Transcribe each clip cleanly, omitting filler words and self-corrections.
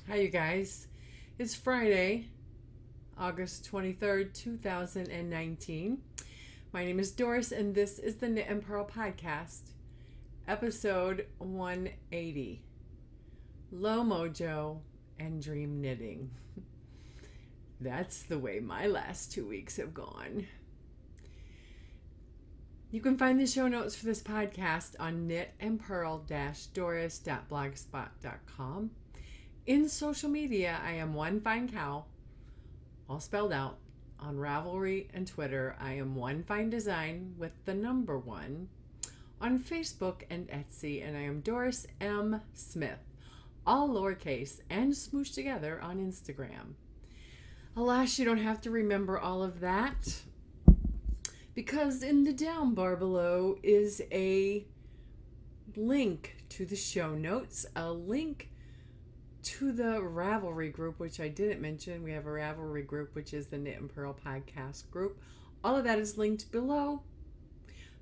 Hi, you guys. It's Friday, August 23rd, 2019. My name is Doris, and this is the Knit and Purl Podcast, Episode 180. Low Mojo and Dream Knitting. That's the way my last 2 weeks have gone. You can find the show notes for this podcast on knitandpurl-doris.blogspot.com. In social media, I am One Fine Cow, all spelled out. On Ravelry and Twitter, I am One Fine Design with the number 1. On Facebook and Etsy, and I am Doris M. Smith, all lowercase and smooshed together on Instagram. Alas, you don't have to remember all of that, because in the down bar below is a link to the show notes, a link to the Ravelry group, which I didn't mention. We have a Ravelry group, which is the Knit and Purl podcast group. All of that is linked below.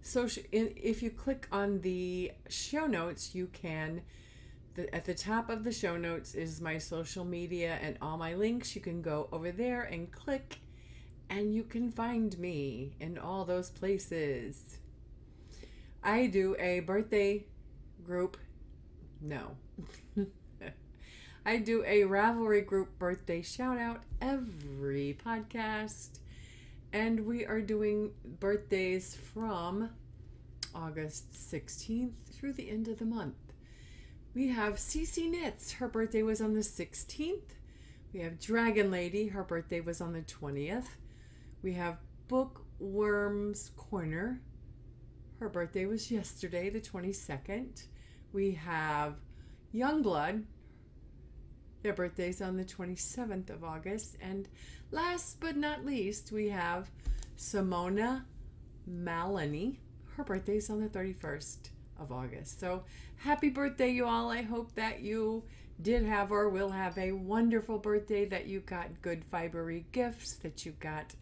So if you click on the show notes, you can, at the top of the show notes is my social media and all my links. You can go over there and click, and you can find me in all those places. I do a birthday group. No. I do a Ravelry group birthday shout out every podcast, and we are doing birthdays from August 16th through the end of the month. We have CC Knits, her birthday was on the 16th. We have Dragon Lady, her birthday was on the 20th. We have Bookworm's Corner, her birthday was yesterday, the 22nd. We have Youngblood, their birthday's on the 27th of August. And last but not least, we have Simona Maloney. Her birthday's on the 31st of August. So happy birthday, you all. I hope that you did have or will have a wonderful birthday, that you got good fibery gifts, that you got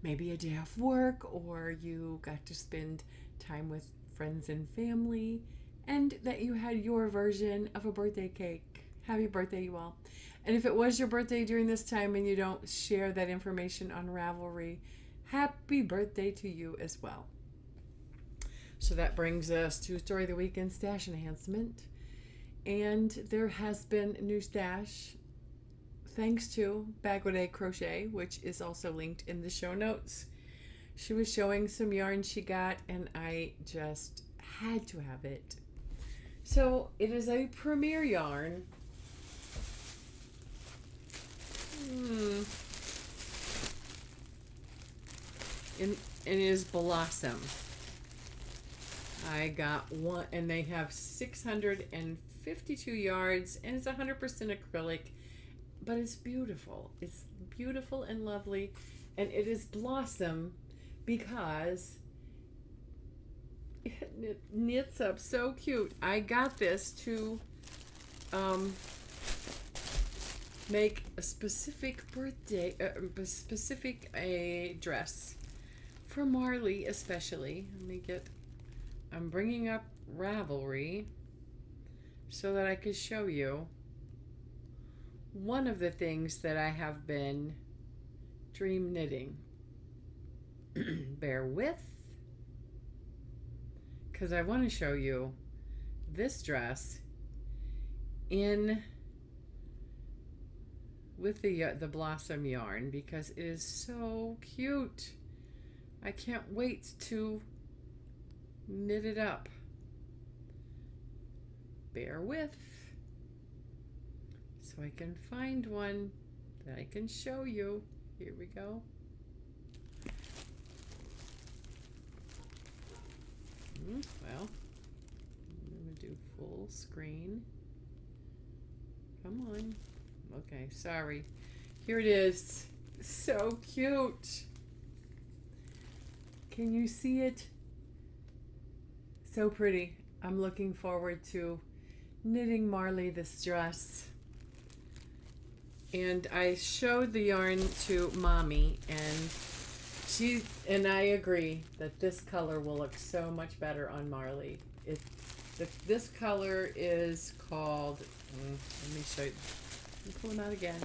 maybe a day off work, or you got to spend time with friends and family, and that you had your version of a birthday cake. Happy birthday, you all. And if it was your birthday during this time and you don't share that information on Ravelry, happy birthday to you as well. So that brings us to Story of the Week and Stash Enhancement. And there has been new stash thanks to Bagwade Crochet, which is also linked in the show notes. She was showing some yarn she got, and I just had to have it. So it is a Premier yarn. And it is Blossom. I got one, and they have 652 yards, and it's 100% acrylic, but it's beautiful. It's beautiful and lovely, and it is Blossom because it knits up so cute. I got this to make a specific birthday, a dress for Marley especially. I'm bringing up Ravelry so that I could show you one of the things that I have been dream knitting. Bear with, because I want to show you this dress with the Blossom yarn, because it is so cute. I can't wait to knit it up. Bear with, so I can find one that I can show you. Here we go. Well, I'm going to do full screen. Come on. Okay, sorry. Here it is. So cute. Can you see it? So pretty. I'm looking forward to knitting Marley this dress. And I showed the yarn to Mommy, and I agree that this color will look so much better on Marley. This color is called, let me show you. pull them out again.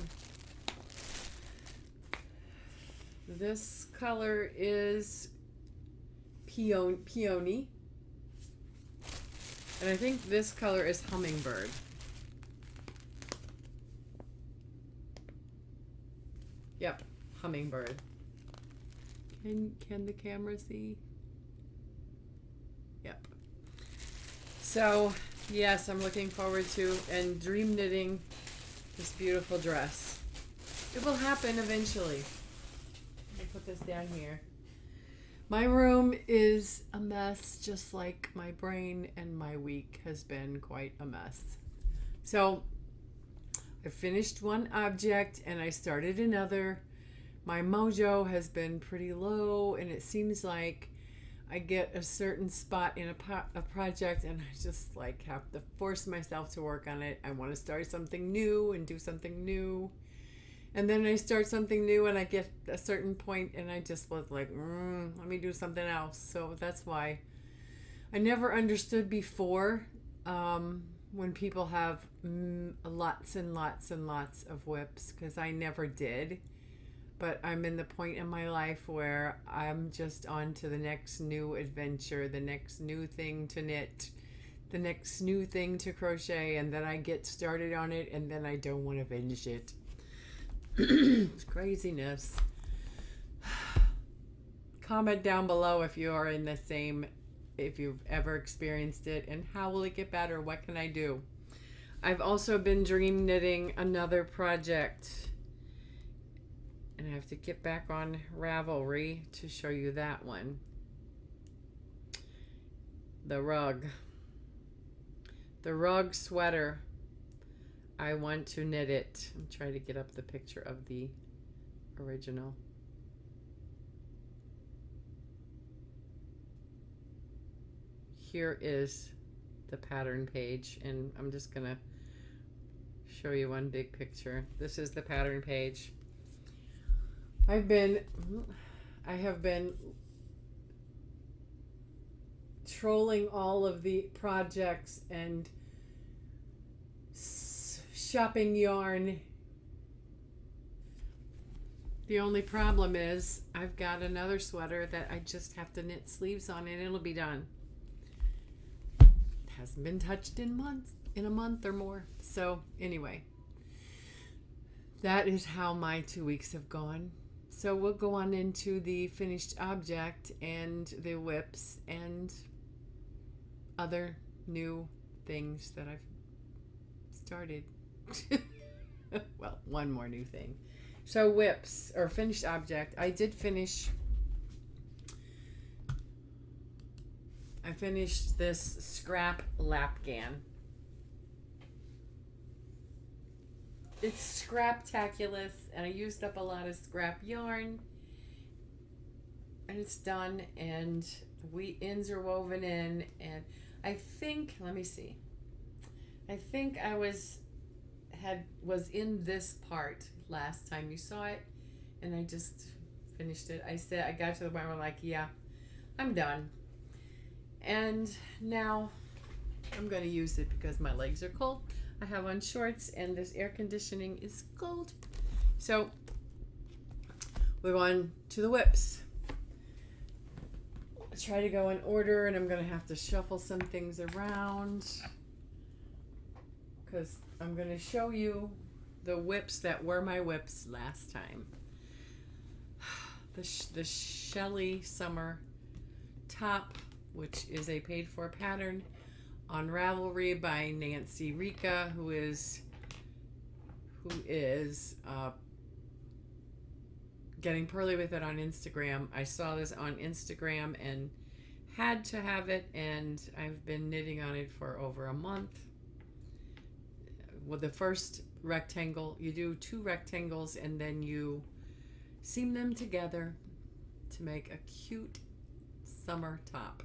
This color is Peony. And I think this color is Hummingbird. Yep, Hummingbird. Can the camera see? Yep. So, yes, I'm looking forward to and dream knitting this beautiful dress. It will happen eventually. Let me put this down here. My room is a mess, just like my brain, and my week has been quite a mess. So I finished one object and I started another. My MOJO has been pretty low, and it seems like I get a certain spot in a project and I just like have to force myself to work on it. I want to start something new and do something new. And then I start something new and I get a certain point and I just was like, let me do something else. So that's why I never understood before when people have lots and lots and lots of whips, because I never did. But I'm in the point in my life where I'm just on to the next new adventure, the next new thing to knit, the next new thing to crochet, and then I get started on it and then I don't want to finish it. It's craziness. Comment down below if you are in the same, if you've ever experienced it, and how will it get better? What can I do? I've also been dream knitting another project, and I have to get back on Ravelry to show you that one. The rug sweater. I want to knit it. I'm trying to get up the picture of the original. Here is the pattern page, and I'm just gonna show you one big picture. This is the pattern page. I have been trolling all of the projects and shopping yarn. The only problem is I've got another sweater that I just have to knit sleeves on and it'll be done. It hasn't been touched in a month or more. So anyway, that is how my 2 weeks have gone. So we'll go on into the finished object and the whips and other new things that I've started. Well, one more new thing. So whips, or finished object. I finished this scrap Afghan. It's scraptaculous, and I used up a lot of scrap yarn, and it's done, and the ends are woven in, and I think, let me see, I think I was in this part last time you saw it, and I just finished it. I got to the point where I'm like, yeah, I'm done. And now I'm going to use it because my legs are cold. I have on shorts and this air conditioning is cold. So we're on to the whips. Let's try to go in order, and I'm going to have to shuffle some things around because I'm going to show you the whips that were my whips last time. The Shelly Summer top, which is a paid-for pattern on Ravelry by Nancy Rika, who is getting pearly with it on Instagram. I saw this on Instagram and had to have it, and I've been knitting on it for over a month. With the first rectangle, you do 2 rectangles and then you seam them together to make a cute summer top.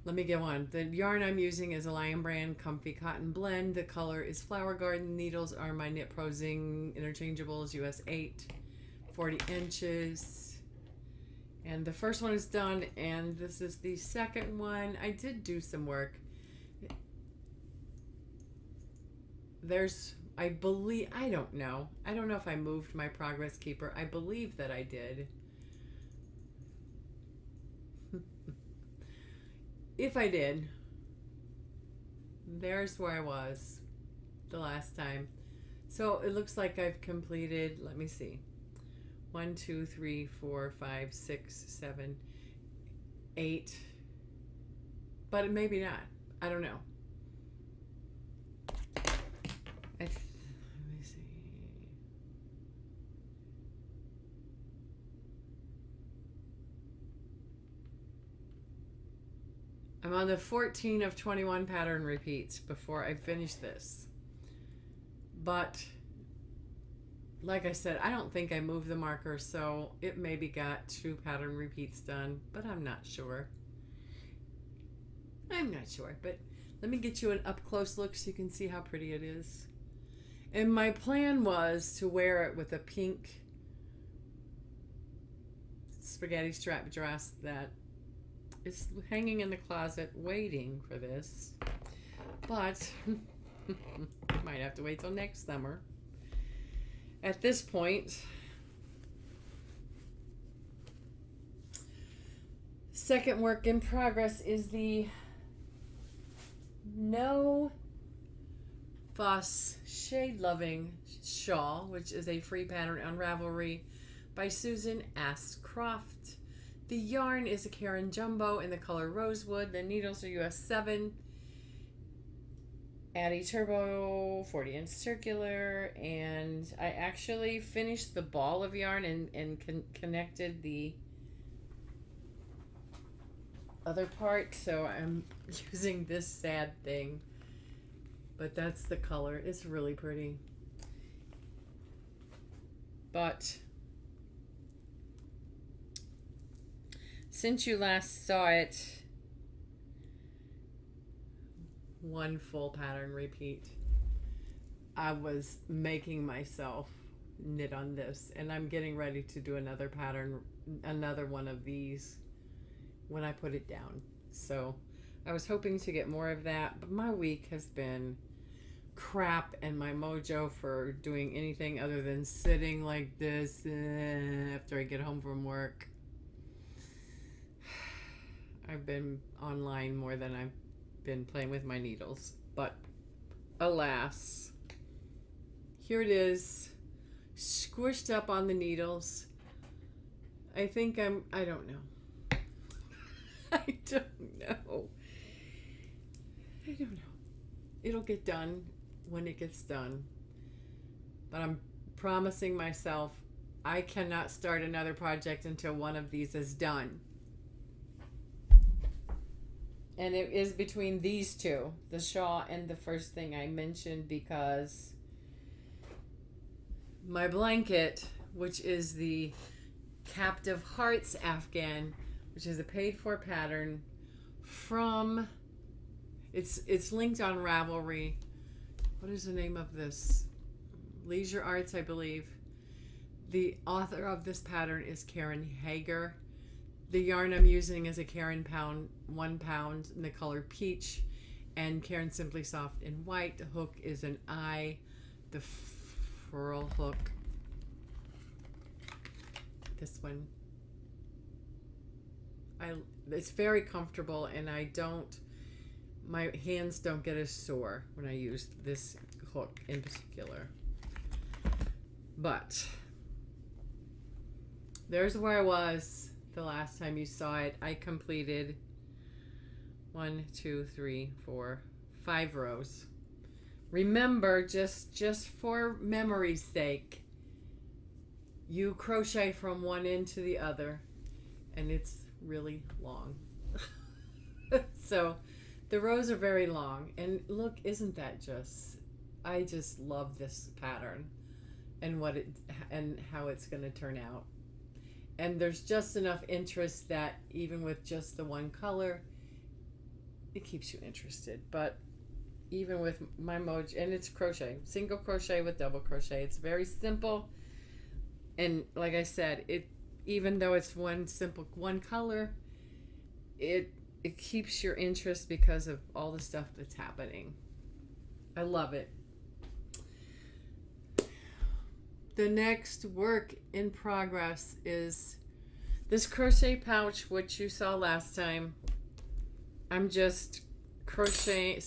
Let me go on. The yarn I'm using is a Lion Brand Comfy Cotton Blend. The color is Flower Garden. Needles are my Knit Pro Zing Interchangeables US 8, 40 inches. And the first one is done, and this is the second one. I did do some work. I believe, I don't know if I moved my progress keeper. I believe that I did. If I did, there's where I was the last time. So it looks like I've completed, let me see, 1, 2, 3, 4, 5, 6, 7, 8, but maybe not. I don't know. Let me see. I'm on the 14 of 21 pattern repeats before I finish this. But like I said, I don't think I moved the marker, so it maybe got 2 pattern repeats done, but I'm not sure. But let me get you an up-close look so you can see how pretty it is. And my plan was to wear it with a pink spaghetti strap dress that is hanging in the closet waiting for this. But might have to wait till next summer. At this point, second work in progress is the No Fuss Shade Loving Shawl, which is a free pattern on Ravelry by Susan Ashcroft. The yarn is a Karen Jumbo in the color Rosewood. The needles are US 7. Addy Turbo 40-inch circular, and I actually finished the ball of yarn and connected the other part, so I'm using this sad thing, but that's the color. It's really pretty. But since you last saw it, one full pattern repeat, I was making myself knit on this, and I'm getting ready to do another pattern, another one of these when I put it down. So I was hoping to get more of that, but my week has been crap, and my mojo for doing anything other than sitting like this after I get home from work. I've been online more than I've been playing with my needles, but alas, here it is, squished up on the needles. I think I don't know. I don't know. It'll get done when it gets done, but I'm promising myself I cannot start another project until one of these is done. And it is between these two, the shawl and the first thing I mentioned, because my blanket, which is the Captive Hearts Afghan, which is a paid-for pattern from, it's linked on Ravelry. What is the name of this? Leisure Arts, I believe. The author of this pattern is Karen Hager. The yarn I'm using is a Karen 1 pound in the color Peach, and Karen Simply Soft in white. The hook is an eye, the furl hook. This one. It's very comfortable, and my hands don't get as sore when I use this hook in particular. But there's where I was the last time you saw it. I completed 1, 2, 3, 4, 5 rows. Remember, just for memory's sake, you crochet from one end to the other, and it's really long. So the rows are very long, and look, isn't that I just love this pattern and how it's going to turn out. And there's just enough interest that even with just the one color, it keeps you interested. But even with my MOJO, and it's crochet, single crochet with double crochet, it's very simple. And like I said, even though it's one color, it keeps your interest because of all the stuff that's happening. I love it. the next work in progress is this crochet pouch, which you saw last time. I'm just crochet,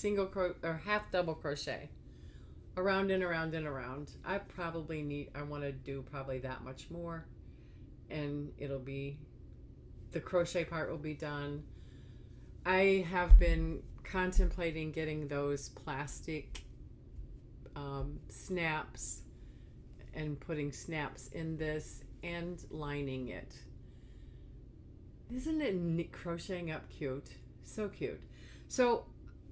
half double crochet around and around and around. I want to do probably that much more, and the crochet part will be done. I have been contemplating getting those plastic snaps and putting snaps in this and lining it. Isn't it crocheting up cute? So cute. So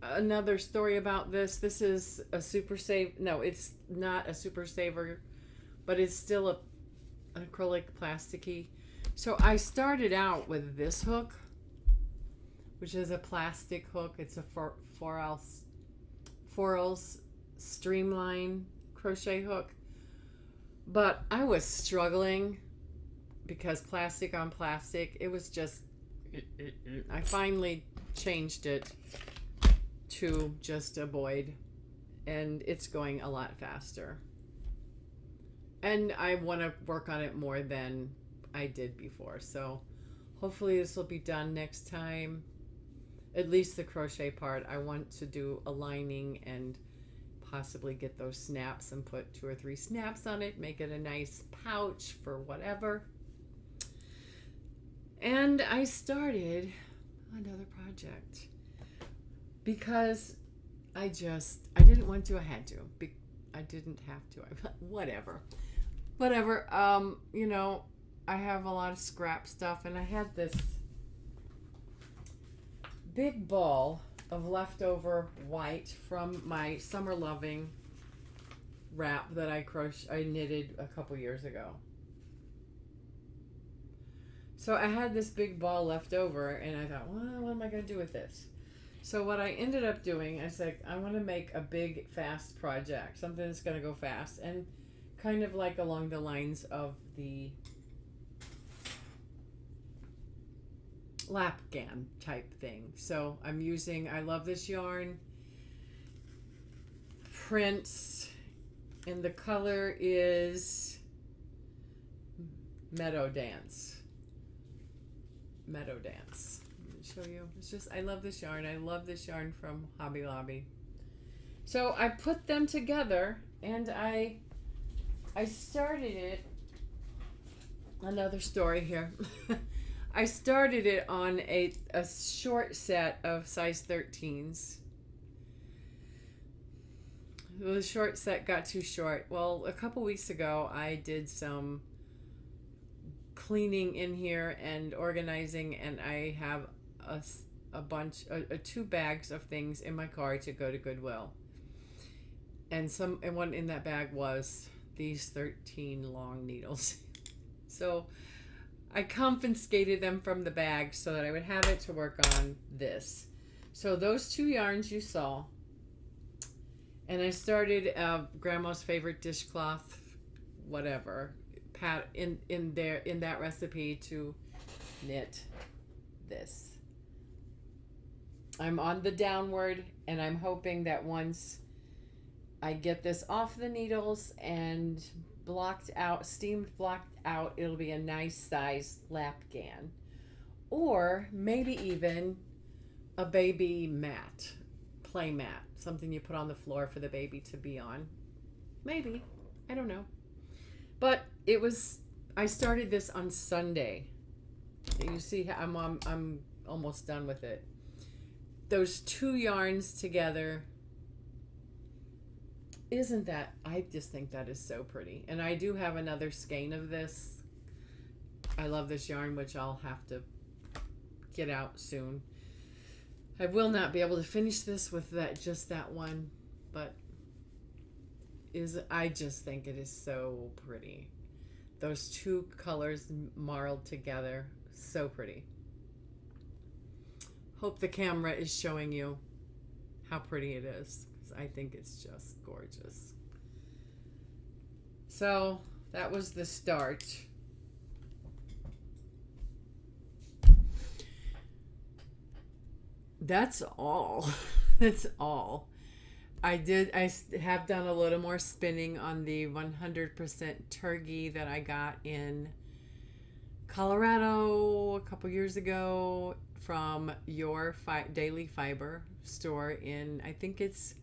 another story about this. This is a super save. No, it's not a super saver, but it's still an acrylic plasticky. So I started out with this hook, which is a plastic hook. It's a 4L's streamline crochet hook. But I was struggling because plastic on plastic, it was just, I finally changed it to just a void, and it's going a lot faster. And I want to work on it more than I did before. So hopefully this will be done next time. At least the crochet part. I want to do a lining and possibly get those snaps and put 2 or 3 snaps on it, make it a nice pouch for whatever. And I started another project because I didn't want to. I had to. I didn't have to. Whatever. I have a lot of scrap stuff, and I had this big ball of leftover white from my Summer Loving wrap that I knitted a couple years ago. So I had this big ball left over, and I thought, well, what am I going to do with this? So what I ended up doing, I said, I want to make a big, fast project, something that's going to go fast, and kind of like along the lines of the Afghan type thing. So I love this yarn, Prince, and the color is Meadow Dance. Let me show you. I love this yarn. I love this yarn from Hobby Lobby. So I put them together, and I started it. Another story here. I started it on a short set of size 13s. The short set got too short. Well, a couple weeks ago, I did some cleaning in here and organizing, and I have a bunch, 2 bags of things in my car to go to Goodwill. And one in that bag was these 13 long needles. So I confiscated them from the bag so that I would have it to work on this. So those 2 yarns you saw, and I started Grandma's favorite dishcloth, whatever, in that recipe to knit this. I'm on the downward, and I'm hoping that once I get this off the needles and steamed blocked out, it'll be a nice size Afghan, or maybe even a baby mat, play mat, something you put on the floor for the baby to be on. Maybe, I don't know. But I started this on Sunday. You see, I'm almost done with it. Those 2 yarns together, I just think that is so pretty. And I do have another skein of this. I love this yarn, which I'll have to get out soon. I will not be able to finish this with just that one, but I just think it is so pretty. Those 2 colors marled together, so pretty. Hope the camera is showing you how pretty it is. I think it's just gorgeous. So that was the start. That's all. That's all. have done a little more spinning on the 100% turkey that I got in Colorado a couple years ago from your Daily Fiber store in, I think it's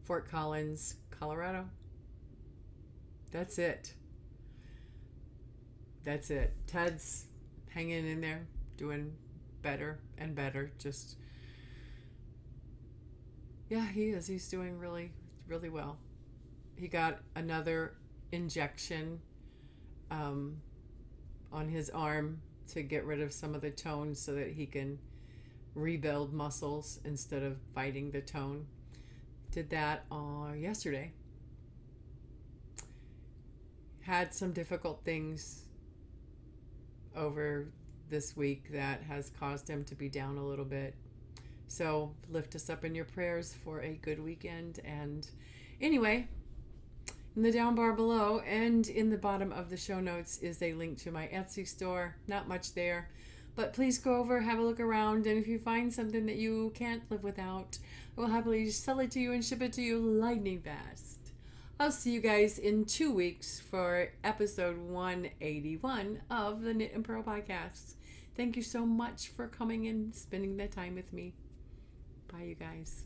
Fort Collins, Colorado. That's it. Ted's hanging in there, doing better and better. Just, yeah, he is. He's doing really, really well. He got another injection on his arm to get rid of some of the tone so that he can rebuild muscles instead of fighting the tone. Did that yesterday. Had some difficult things over this week that has caused him to be down a little bit. So lift us up in your prayers for a good weekend. And anyway, in the down bar below and in the bottom of the show notes is a link to my Etsy store. Not much there, but please go over, have a look around, and if you find something that you can't live without, I will happily sell it to you and ship it to you lightning fast. I'll see you guys in 2 weeks for episode 181 of the Knit and Purl podcast. Thank you so much for coming and spending the time with me. Bye, you guys.